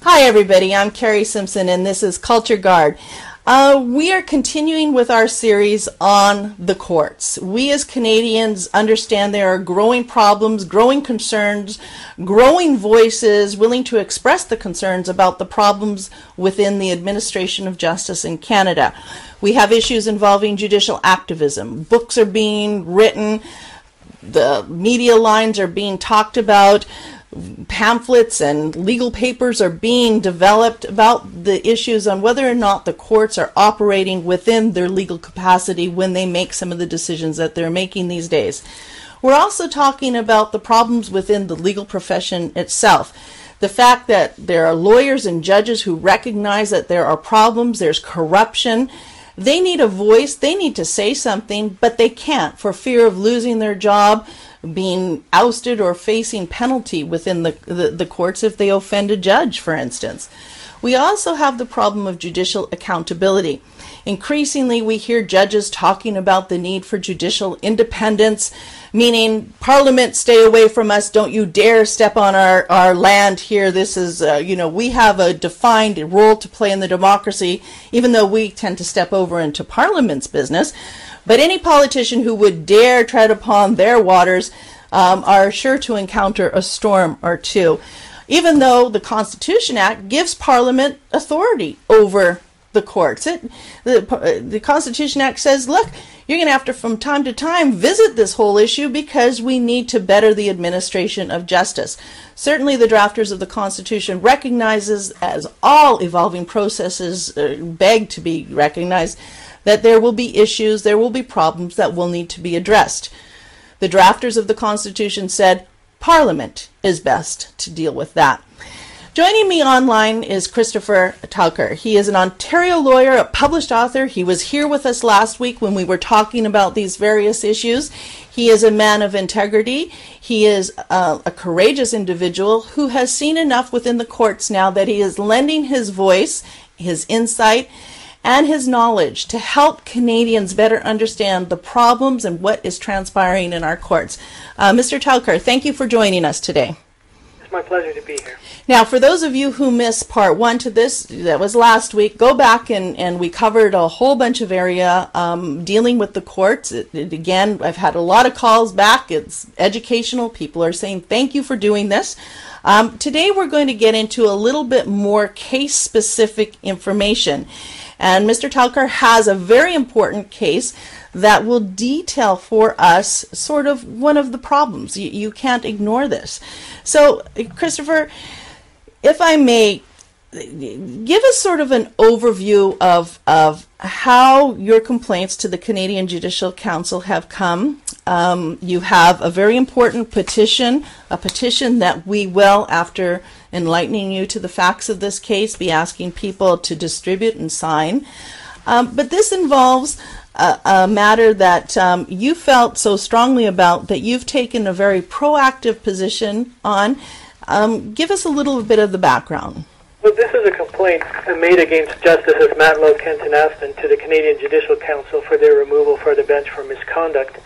Hi everybody, I'm Kari Simpson and this is Culture Guard. We are continuing with our series on the courts. We as Canadians understand there are growing problems, growing concerns, growing voices willing to express the concerns about the problems within the administration of justice in Canada. We have issues involving judicial activism. Books are being written, the media lines are being talked about, pamphlets and legal papers are being developed about the issues on whether or not the courts are operating within their legal capacity when they make some of the decisions that they're making these days. We're also talking about the problems within the legal profession itself. The fact that there are lawyers and judges who recognize that there are problems, there's corruption. They need a voice, they need to say something, but they can't for fear of losing their job, being ousted or facing penalty within the courts if they offend a judge, for instance. We also have the problem of judicial accountability. Increasingly, we hear judges talking about the need for judicial independence, meaning Parliament, stay away from us, don't you dare step on our land here. This is, we have a defined role to play in the democracy, even though we tend to step over into Parliament's business. But any politician who would dare tread upon their waters are sure to encounter a storm or two, even though the Constitution Act gives Parliament authority over the courts. The Constitution Act says, look, you're going to have to, from time to time, visit this whole issue because we need to better the administration of justice. Certainly the drafters of the Constitution recognizes, as all evolving processes beg to be recognized, that there will be issues, there will be problems that will need to be addressed. The drafters of the Constitution said Parliament is best to deal with that. Joining me online is Christopher Taucar. He is an Ontario lawyer, a published author. He was here with us last week when we were talking about these various issues. He is a man of integrity. He is a courageous individual who has seen enough within the courts now that he is lending his voice, his insight, and his knowledge to help Canadians better understand the problems and what is transpiring in our courts. Mr. Taucar, thank you for joining us today. It's my pleasure to be here. Now, for those of you who missed part one to this, that was last week, go back and we covered a whole bunch of area dealing with the courts. Again, I've had a lot of calls back. It's educational. People are saying thank you for doing this. Today we're going to get into a little bit more case-specific information. And Mr. Taucar has a very important case that will detail for us sort of one of the problems. You can't ignore this. So, Christopher, if I may, give us sort of an overview of how your complaints to the Canadian Judicial Council have come. You have a very important petition, a petition that we will, after enlightening you to the facts of this case, be asking people to distribute and sign. But this involves a matter that you felt so strongly about that you've taken a very proactive position on. Give us a little bit of the background. Well, this is a complaint made against Justices Matlow, Kent, and Aston to the Canadian Judicial Council for their removal from the bench for misconduct.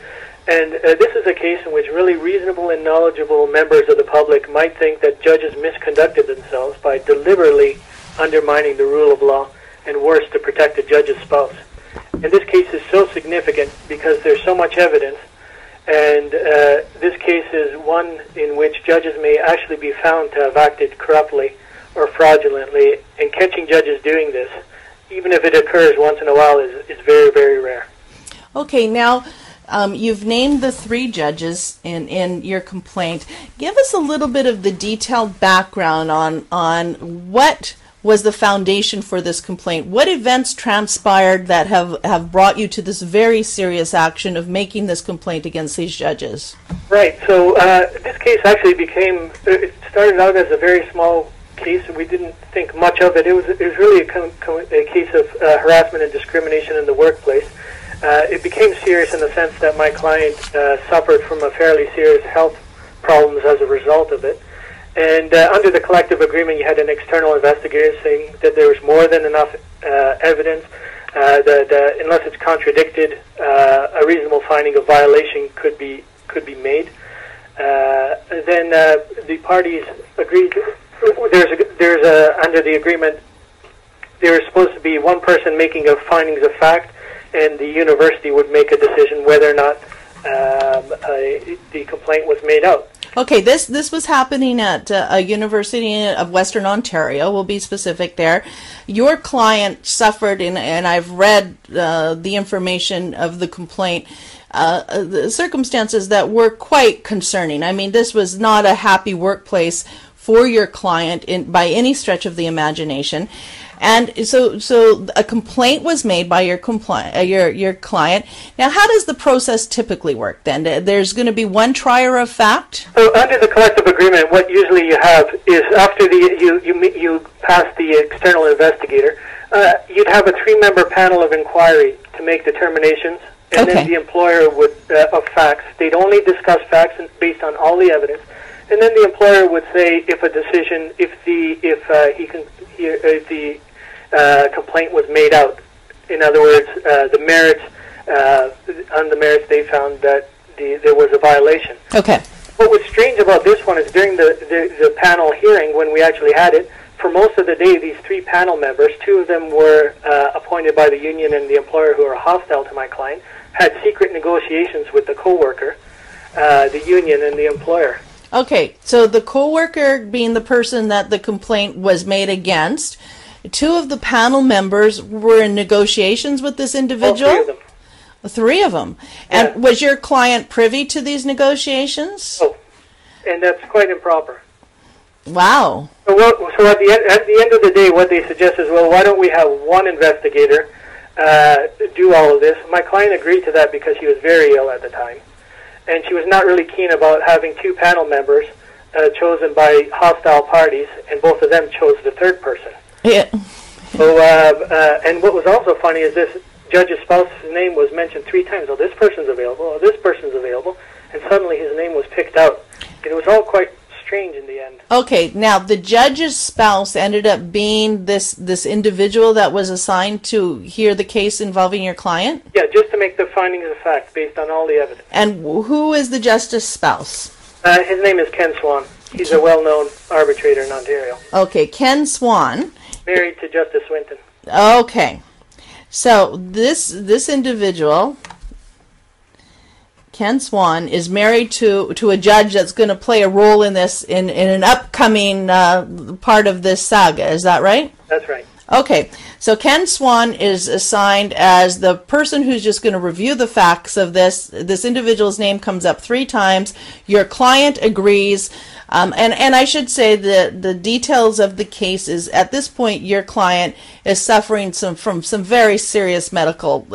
And this is a case in which really reasonable and knowledgeable members of the public might think that judges misconducted themselves by deliberately undermining the rule of law and worse, to protect the judge's spouse. And this case is so significant because there's so much evidence, and this case is one in which judges may actually be found to have acted corruptly or fraudulently, and catching judges doing this, even if it occurs once in a while, is very, very rare. Okay, now you've named the 3 judges in your complaint. Give us a little bit of the detailed background on what was the foundation for this complaint. What events transpired that have brought you to this very serious action of making this complaint against these judges? Right, so this case actually it started out as a very small case, and we didn't think much of it. It was really a case of harassment and discrimination in the workplace. It became serious in the sense that my client suffered from a fairly serious health problems as a result of it. And under the collective agreement, you had an external investigator saying that there was more than enough evidence that unless it's contradicted, a reasonable finding of violation could be Then the parties agreed. there's under the agreement, there is supposed to be one person making a findings of fact, and the university would make a decision whether or not the complaint was made out. Okay, this was happening at a university of Western Ontario. We'll be specific there. Your client suffered, and I've read the information of the complaint, the circumstances that were quite concerning. I mean, this was not a happy workplace for your client by any stretch of the imagination. And so a complaint was made by your client. Now, how does the process typically work then? There's going to be one trier of fact? So under the collective agreement, what usually you have is after you pass the external investigator, you'd have a 3-member panel of inquiry to make determinations, and then the employer would, of facts. They'd only discuss facts based on all the evidence, and then the employer would say if a decision, if the complaint was made out. In other words, the merits, on the merits they found that there was a violation. Okay. What was strange about this one is during the panel hearing, when we actually had it, for most of the day, these 3 panel members, 2 of them were appointed by the union and the employer who are hostile to my client, had secret negotiations with the co-worker, the union and the employer. Okay, so the co-worker being the person that the complaint was made against, 2 of the panel members were in negotiations with this individual? All 3 of them. 3 of them. Yeah. And was your client privy to these negotiations? Oh, and that's quite improper. Wow. So at the end of the day, what they suggest is, well, why don't we have one investigator do all of this? My client agreed to that because she was very ill at the time, and she was not really keen about having 2 panel members chosen by hostile parties, and both of them chose the 3rd person. Yeah. So, and what was also funny is this judge's spouse's name was mentioned 3 times. Oh, this person's available. Oh, this person's available. And suddenly his name was picked out. And it was all quite strange in the end. Okay, now the judge's spouse ended up being this individual that was assigned to hear the case involving your client? Yeah, just to make the findings of fact based on all the evidence. And who is the justice spouse? His name is Ken Swan. He's a well-known arbitrator in Ontario. Okay, Ken Swan. Married to Justice Swinton. Okay. So this individual, Ken Swan, is married to a judge that's going to play a role in this in an upcoming part of this saga. Is that right? That's right. Okay. So Ken Swan is assigned as the person who's just going to review the facts of this. This individual's name comes up 3 times. Your client agrees. And I should say the details of the case is, at this point, your client is suffering from some very serious medical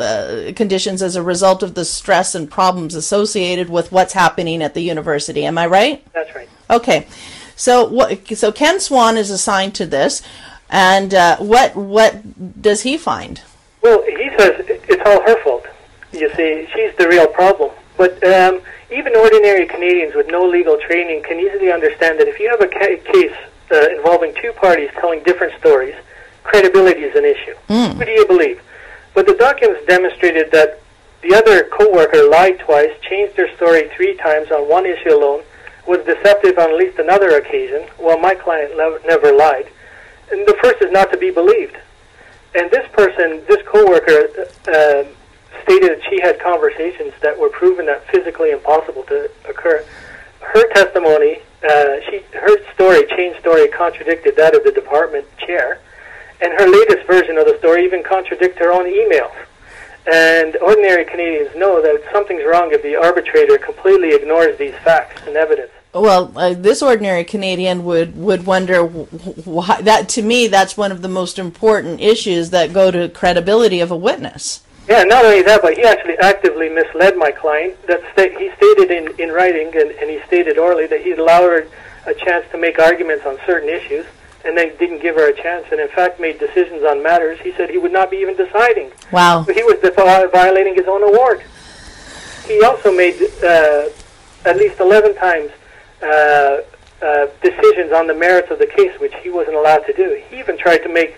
conditions as a result of the stress and problems associated with what's happening at the university. Am I right? That's right. Okay. So Ken Swan is assigned to this, and what does he find? Well, he says it's all her fault. You see, she's the real problem. But even ordinary Canadians with no legal training can easily understand that if you have a case involving 2 parties telling different stories, credibility is an issue. Who do you believe? But the documents demonstrated that the other co-worker lied twice, changed her story 3 times on one issue alone, was deceptive on at least another occasion, while my client never lied. And the first is not to be believed. And this person, this co-worker, stated that she had conversations that were proven that physically impossible to occur. Her testimony, her story, changed story, contradicted that of the department chair, and her latest version of the story even contradicted her own emails. And ordinary Canadians know that something's wrong if the arbitrator completely ignores these facts and evidence. Well, this ordinary Canadian would wonder why. That, to me, that's one of the most important issues that go to credibility of a witness. Yeah, not only that, but he actually actively misled my client. He stated in writing, and he stated orally, that he'd allowed her a chance to make arguments on certain issues, and then didn't give her a chance, and in fact made decisions on matters he said he would not be even deciding. Wow. So he was violating his own award. He also made at least 11 times decisions on the merits of the case, which he wasn't allowed to do. He even tried to make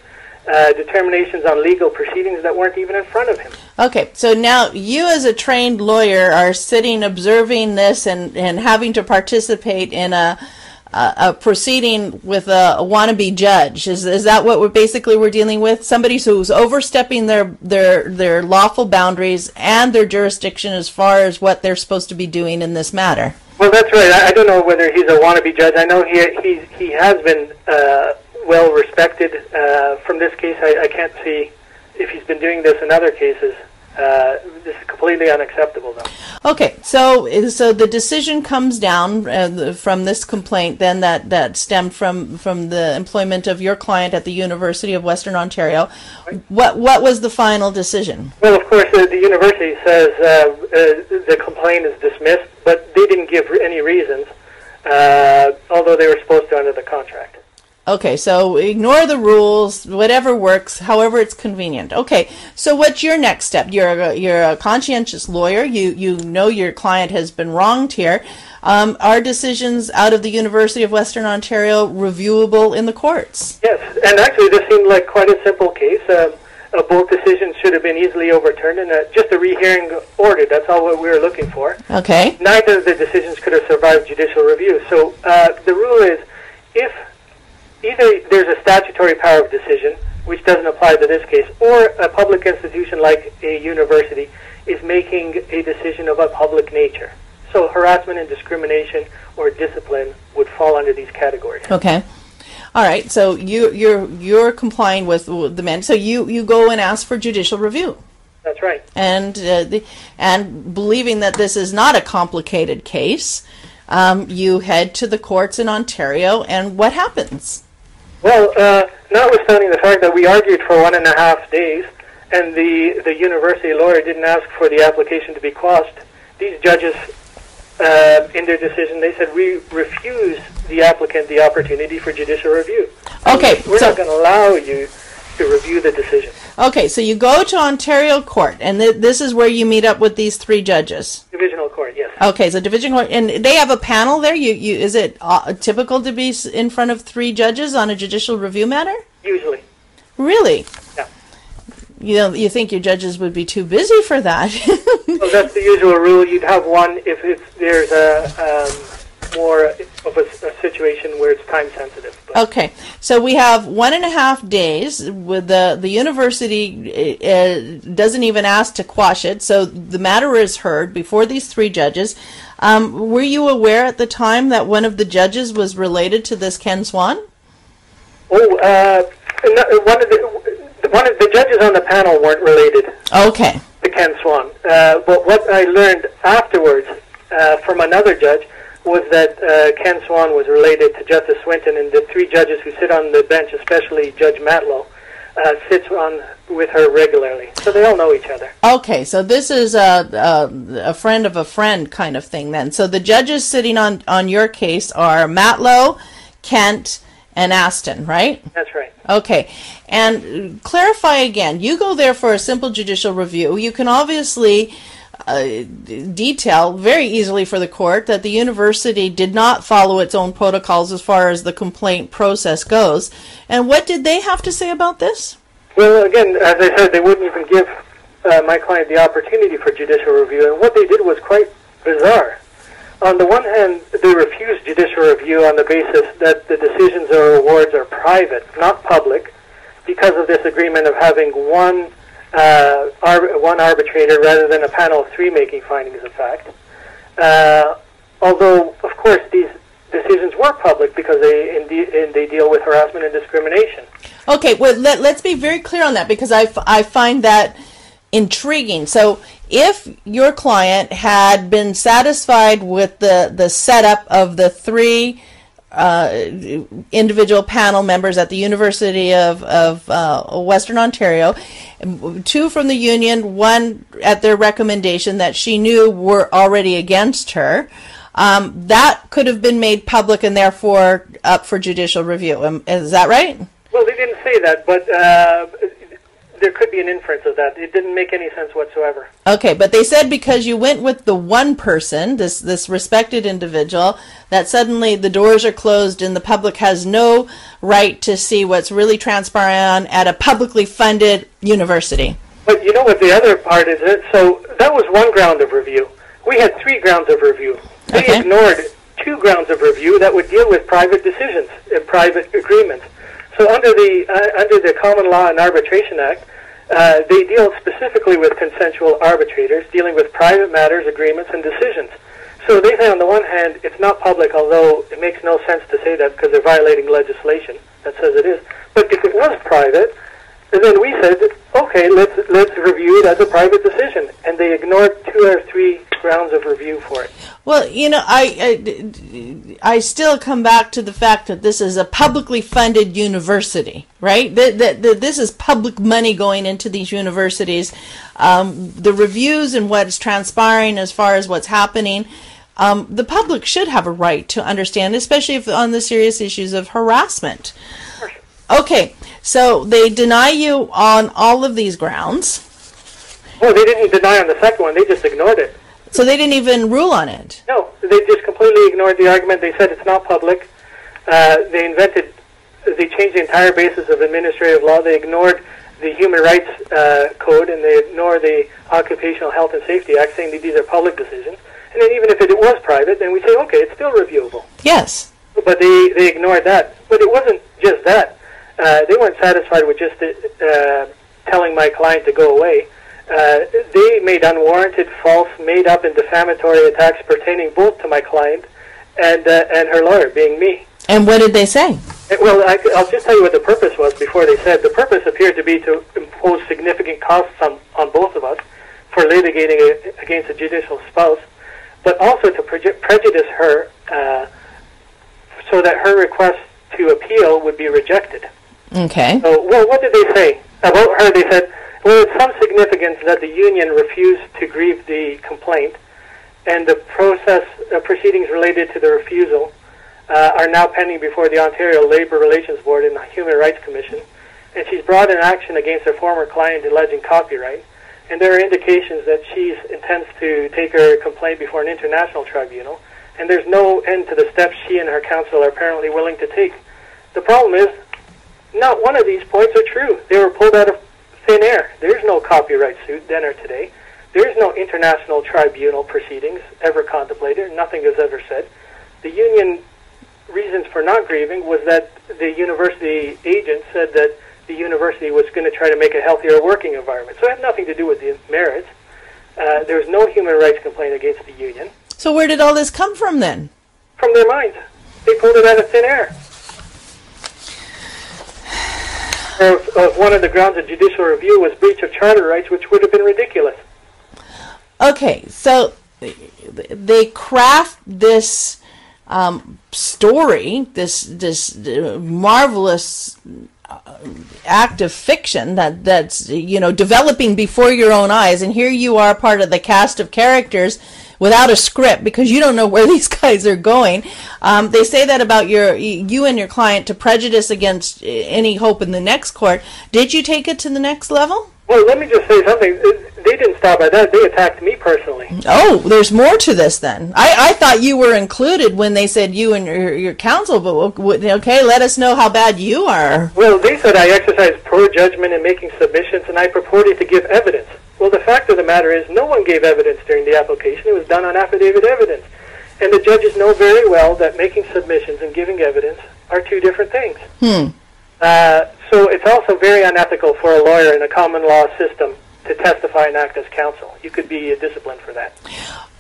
determinations on legal proceedings that weren't even in front of him. Okay, so now you as a trained lawyer are sitting observing this and having to participate in a proceeding with a wannabe judge. Is that what we're dealing with? Somebody who's overstepping their lawful boundaries and their jurisdiction as far as what they're supposed to be doing in this matter. Well, that's right. I don't know whether he's a wannabe judge. I know he has been well respected. From this case, I can't see if he's been doing this in other cases. This is completely unacceptable, though. Okay, so the decision comes down from this complaint then that stemmed from the employment of your client at the University of Western Ontario. What was the final decision? Well, of course, the university says the complaint is dismissed, but they didn't give any reasons, although they were supposed to under the contract. Okay, so ignore the rules, whatever works, however it's convenient. Okay, so what's your next step? You're a conscientious lawyer. You know your client has been wronged here. Are decisions out of the University of Western Ontario reviewable in the courts? Yes, and actually this seemed like quite a simple case. Both decisions should have been easily overturned, and just a rehearing ordered. That's all what we were looking for. Okay. Neither of the decisions could have survived judicial review. So the rule is if either there's a statutory power of decision, which doesn't apply to this case, or a public institution like a university is making a decision of a public nature. So harassment and discrimination or discipline would fall under these categories. Okay. All right. So you're complying with the man. So you go and ask for judicial review. That's right. And and believing that this is not a complicated case, you head to the courts in Ontario, and what happens? Well, notwithstanding the fact that we argued for 1.5 days, and the university lawyer didn't ask for the application to be quashed, these judges, in their decision, they said, we refuse the applicant the opportunity for judicial review. Okay. We're not going to allow you to review the decision. Okay, so you go to Ontario Court, and this is where you meet up with these 3 judges. Divisional Court, yes. Okay, so Divisional Court, and they have a panel there. Is it typical to be in front of 3 judges on a judicial review matter? Usually. Really? Yeah. You think your judges would be too busy for that? Well, that's the usual rule. You'd have one if there's more of a situation where it's time sensitive. But. Okay, so we have 1.5 days. With the university doesn't even ask to quash it, so the matter is heard before these 3 judges. Were you aware at the time that one of the judges was related to this Ken Swan? Oh, one of the judges on the panel weren't related. Okay. To Ken Swan. But what I learned afterwards from another judge was that Ken Swan was related to Justice Swinton, and the 3 judges who sit on the bench, especially Judge Matlow, sits on with her regularly. So they all know each other. Okay, so this is a friend of a friend kind of thing then. So the judges sitting on your case are Matlow, Kent, and Aston, right? That's right. Okay, and clarify again, you go there for a simple judicial review. You can obviously detail very easily for the court that the university did not follow its own protocols as far as the complaint process goes. And what did they have to say about this? Well, again, as I said, they wouldn't even give my client the opportunity for judicial review, and what they did was quite bizarre. On the one hand, they refused judicial review on the basis that the decisions or awards are private, not public, because of this agreement of having one arbitrator rather than a panel of 3 making findings of fact. Although, of course, these decisions were public because they deal with harassment and discrimination. Okay, well, let's be very clear on that, because I find that intriguing. So if your client had been satisfied with the setup of the 3 individual panel members at the University of Western Ontario, 2 from the union, 1 at their recommendation that she knew were already against her, that could have been made public and therefore up for judicial review. Is that right? Well, they didn't say that, but there could be an inference of that. It didn't make any sense whatsoever. Okay, but they said because you went with the one person, this respected individual, that suddenly the doors are closed and the public has no right to see what's really transpiring at a publicly funded university. But you know what the other part is? So that was one ground of review. We had 3 grounds of review. They ignored two grounds of review that would deal with private decisions and private agreements. So under the Common Law and Arbitration Act, they deal specifically with consensual arbitrators dealing with private matters, agreements, and decisions. So they say on the one hand, it's not public, although it makes no sense to say that because they're violating legislation that says it is. But if it was private, and then we said, okay, let's review it as a private decision. And they ignored 2 or 3 grounds of review for it. Well, you know, I still come back to the fact that this is a publicly funded university, right? This is public money going into these universities. The reviews and what's transpiring as far as what's happening, the public should have a right to understand, especially if on the serious issues of harassment. Okay, so they deny you on all of these grounds. Well, they didn't deny on the second one. They just ignored it. So they didn't even rule on it? No, they just completely ignored the argument. They said it's not public. They changed the entire basis of administrative law. They ignored the Human Rights Code, and they ignored the Occupational Health and Safety Act, saying that these are public decisions. And then even if it was private, then we say, okay, it's still reviewable. Yes. But they ignored that. But it wasn't just that. They weren't satisfied with just telling my client to go away. They made unwarranted, false, made-up, and defamatory attacks pertaining both to my client and her lawyer, being me. And what did they say? Well, I'll just tell you what the purpose was before they said. The purpose appeared to be to impose significant costs on both of us for litigating against a judicial spouse, but also to prejudice her so that her request to appeal would be rejected. Okay. So, well, what did they say about her? They said, well, it's some significance that the union refused to grieve the complaint, and the proceedings related to the refusal are now pending before the Ontario Labour Relations Board and the Human Rights Commission, and she's brought an action against her former client alleging copyright, and there are indications that she intends to take her complaint before an international tribunal, and there's no end to the steps she and her counsel are apparently willing to take. The problem is, not one of these points are true. They were pulled out of thin air. There's no copyright suit then or today. There's no international tribunal proceedings ever contemplated. Nothing is ever said. The union reasons for not grieving was that the university agent said that the university was going to try to make a healthier working environment. So it had nothing to do with the merits. There was no human rights complaint against the union. So where did all this come from then? From their minds. They pulled it out of thin air. One of the grounds of judicial review was breach of charter rights, which would have been ridiculous. Okay, so they craft this story, this marvelous act of fiction that's developing before your own eyes, and here you are part of the cast of characters without a script because you don't know where these guys are going. They say that about you and your client to prejudice against any hope in the next court. Did you take it to the next level? Well, let me just say something. They didn't stop at that. They attacked me personally. Oh, there's more to this then. I thought you were included when they said you and your counsel, but okay, let us know how bad you are. Well, they said I exercised poor judgment in making submissions, and I purported to give evidence. Well, the fact of the matter is no one gave evidence during the application. It was done on affidavit evidence. And the judges know very well that making submissions and giving evidence are two different things. So it's also very unethical for a lawyer in a common law system to testify and act as counsel. You could be disciplined for that.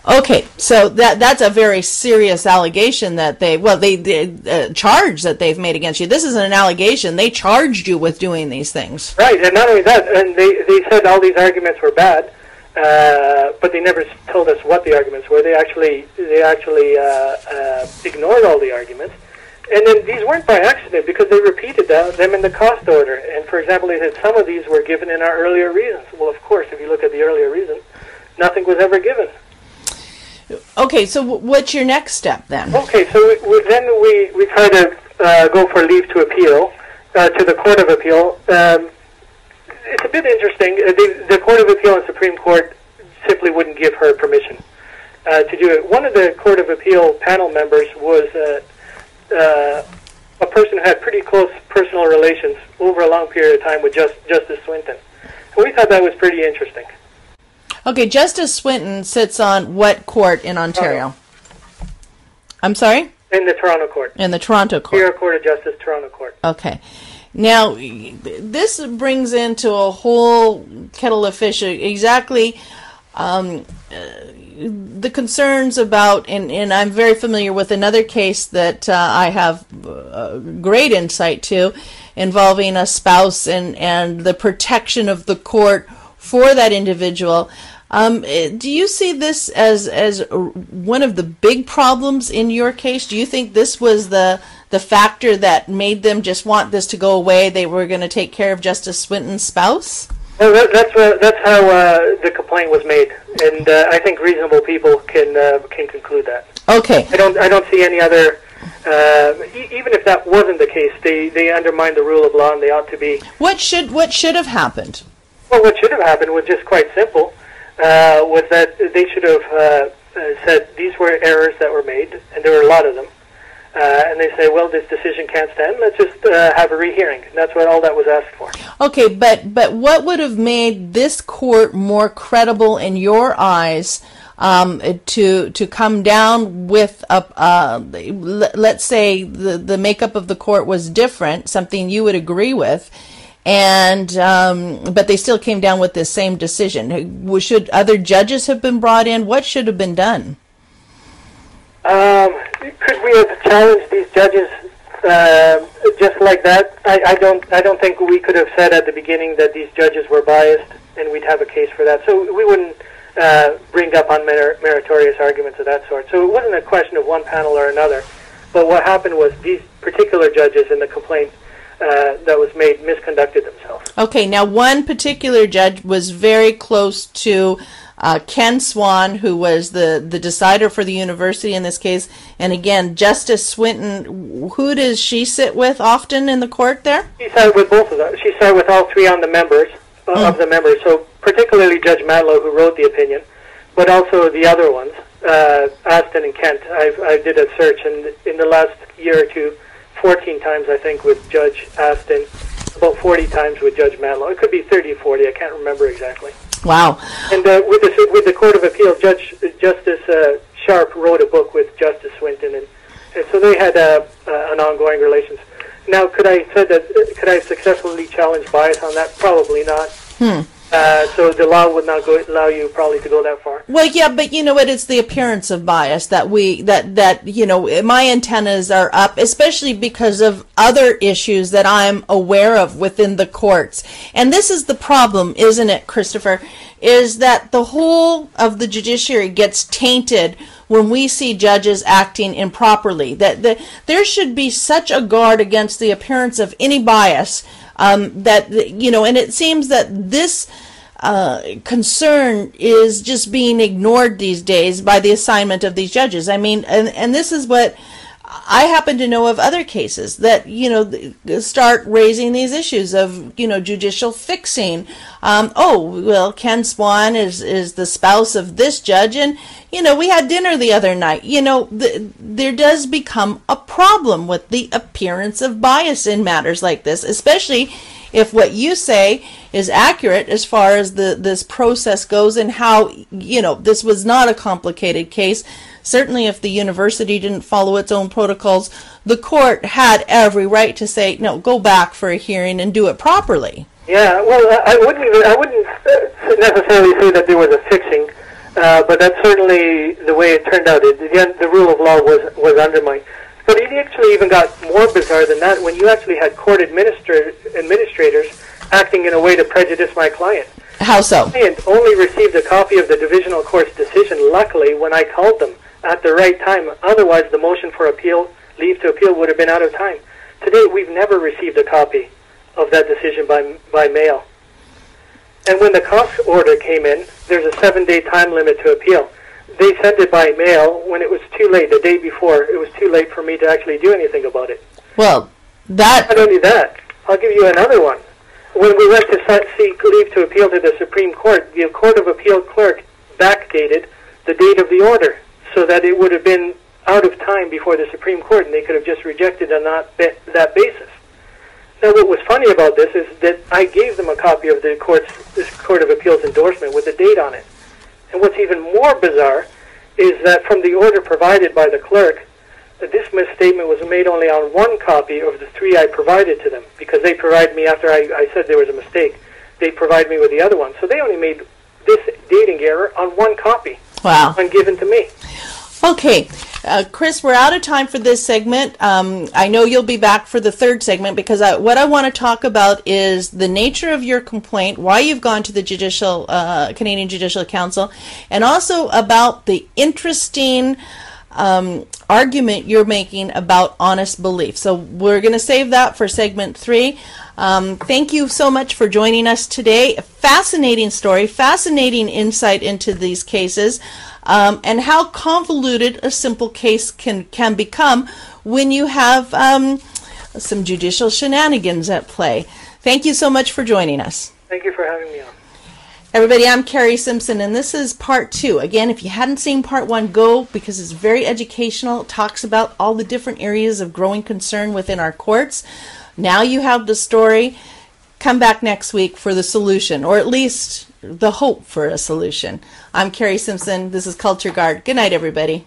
Okay, so that's a very serious allegation that they charge that they've made against you. This isn't an allegation. They charged you with doing these things. Right, and not only that, and they said all these arguments were bad, but they never told us what the arguments were. They actually ignored all the arguments. And then these weren't by accident because they repeated them in the cost order. And for example, they said some of these were given in our earlier reasons. Well, of course, if you look at the earlier reasons, nothing was ever given. Okay, so what's your next step then? Okay, so then we try to go for leave to appeal to the Court of Appeal. It's a bit interesting. The Court of Appeal and Supreme Court simply wouldn't give her permission to do it. One of the Court of Appeal panel members was a person who had pretty close personal relations over a long period of time with Justice Swinton. And we thought that was pretty interesting. Okay, Justice Swinton sits on what court in Ontario? I'm sorry? In the Toronto court. In the Toronto court. Superior Court of Justice, Toronto court. Okay. Now, this brings into a whole kettle of fish exactly the concerns about, and I'm very familiar with another case that I have great insight to, involving a spouse and the protection of the court for that individual. Do you see this as one of the big problems in your case? Do you think this was the factor that made them just want this to go away? They were going to take care of Justice Swinton's spouse? Well, that's how the complaint was made, and I think reasonable people can conclude that. Okay. I don't see any other. Even if that wasn't the case, they undermine the rule of law, and they ought to be. What should have happened? Well, what should have happened was just quite simple. Was that they should have said these were errors that were made, and there were a lot of them. And they say, well, this decision can't stand. Let's just have a rehearing. And that's what all that was asked for. Okay, but what would have made this court more credible in your eyes to come down with let's say the makeup of the court was different, something you would agree with, and but they still came down with this same decision? Should other judges have been brought in? What should have been done? Could we have challenged these judges just like that? I don't think we could have said at the beginning that these judges were biased, and we'd have a case for that. So we wouldn't bring up meritorious arguments of that sort. So it wasn't a question of one panel or another. But what happened was these particular judges in the complaint that was made misconducted themselves. Okay, now one particular judge was very close to Ken Swan, who was the decider for the university in this case, and again, Justice Swinton. Who does she sit with often in the court there? She sat with both of them. She sat with all three on the members of the members. So particularly Judge Matlow, who wrote the opinion, but also the other ones, Aston and Kent. I did a search, and in the last year or two, 14 times I think with Judge Aston, about 40 times with Judge Matlow. It could be 30 or 40. I can't remember exactly. Wow. And with the Court of Appeal, Justice Sharp wrote a book with Justice Swinton, and so they had an ongoing relations. Now, could I have successfully challenged bias on that? Probably not. So the law would not allow you probably to go that far. Well, yeah, but you know what? It's the appearance of bias that my antennas are up, especially because of other issues that I'm aware of within the courts. And this is the problem, isn't it, Christopher? Is that the whole of the judiciary gets tainted when we see judges acting improperly. That there should be such a guard against the appearance of any bias. And it seems that this concern is just being ignored these days by the assignment of these judges. I mean, and this is what I happen to know of other cases that, start raising these issues of, judicial fixing. Ken Swan is the spouse of this judge, and, we had dinner the other night. There does become a problem with the appearance of bias in matters like this, especially if what you say is accurate as far as this process goes, and how, this was not a complicated case. Certainly if the university didn't follow its own protocols, the court had every right to say, no, go back for a hearing and do it properly. Yeah, well, I wouldn't necessarily say that there was a fixing, but that's certainly the way it turned out. The rule of law was undermined. But it actually even got more bizarre than that when you actually had court administrators acting in a way to prejudice my client. How so? My client only received a copy of the divisional court's decision, luckily, when I called them at the right time. Otherwise, the motion for leave to appeal, would have been out of time. To date, we've never received a copy of that decision by mail. And when the cost order came in, there's a 7-day time limit to appeal. They sent it by mail when it was too late, the day before. It was too late for me to actually do anything about it. Well, not only that, I'll give you another one. When we went to seek leave to appeal to the Supreme Court, the Court of Appeal clerk backdated the date of the order so that it would have been out of time before the Supreme Court, and they could have just rejected on that basis. Now, what was funny about this is that I gave them a copy of this Court of Appeal's endorsement with a date on it. And what's even more bizarre is that from the order provided by the clerk, this misstatement was made only on one copy of the 3 I provided to them, because they provided me, after I said there was a mistake, they provided me with the other one. So they only made this dating error on one copy. Wow. One given to me. Okay, Chris, we're out of time for this segment. I know you'll be back for the third segment, because what I want to talk about is the nature of your complaint, why you've gone to the Canadian Judicial Council, and also about the interesting argument you're making about honest belief. So we're going to save that for segment 3. Thank you so much for joining us today. Fascinating story, fascinating insight into these cases, and how convoluted a simple case can become when you have some judicial shenanigans at play. Thank you so much for joining us. Thank you for having me on. Everybody, I'm Kari Simpson, and this is part 2. Again, if you hadn't seen part 1, go, because it's very educational. It talks about all the different areas of growing concern within our courts. Now you have the story. Come back next week for the solution, or at least the hope for a solution. I'm Kari Simpson. This is Culture Guard. Good night, everybody.